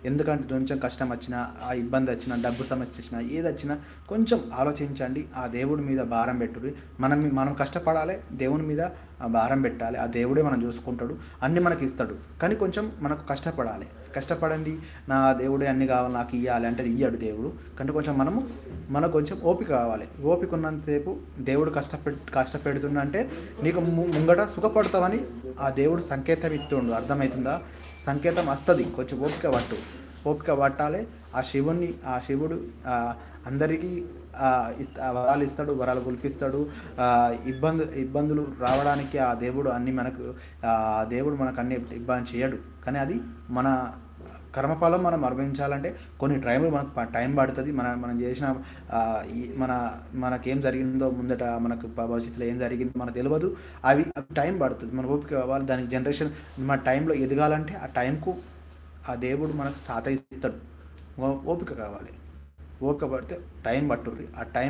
ఎందుకంటే కొంచెం కష్టం వచ్చినా, ఆ ఇబ్బంది వచ్చినా, డబ్బు సమస్య వచ్చినా, ఏదొచ్చినా కొంచెం ఆలోచించండి. ఆ దేవుడి మీద భారం పెట్టుర్రి. మనం కష్టపడాలి, దేవుని మీద భారం పెట్టాలి. ఆ దేవుడే మనం చూసుకుంటాడు, అన్నీ మనకి ఇస్తాడు. కానీ కొంచెం మనకు కష్టపడాలి. కష్టపడండి, నా దేవుడే అన్నీ కావాలి నాకు ఇవ్వాలి అంటే అది ఇయ్యడు దేవుడు. కానీ కొంచెం మనకు కొంచెం ఓపిక కావాలి. ఓపిక ఉన్నంతసేపు దేవుడు కష్టపెడుతుండంటే నీకు ముంగట సుఖపడతామని ఆ దేవుడు సంకేతం ఇస్తుండు. అర్థమవుతుందా? సంకేతం వస్తుంది, కొంచెం ఓపిక పట్టాలి. ఆ శివుడు అందరికీ వరాలు ఇస్తాడు, వరాలు కుల్పిస్తాడు. ఇబ్బందులు రావడానికి ఆ దేవుడు మనకు అన్ని ఇబ్బంది చేయడు. కానీ అది మన కర్మఫలం మనం అనుభవించాలంటే కొన్ని మనకు టైం పడుతుంది. మనం చేసిన మనకేం జరిగిందో ముందట, మనకు భవిష్యత్తులో ఏం జరిగిందో మనకు తెలియదు. అవి టైం పడుతుంది. మన ఓపిక కావాలి. దానికి జనరేషన్ మన టైంలో ఎదగాలంటే ఆ టైంకు ఆ దేవుడు మనకు సాధ ఇస్తాడు. ఓపిక కావాలి. ఓపిక పడితే టైం పట్టుర్రి. ఆ టైం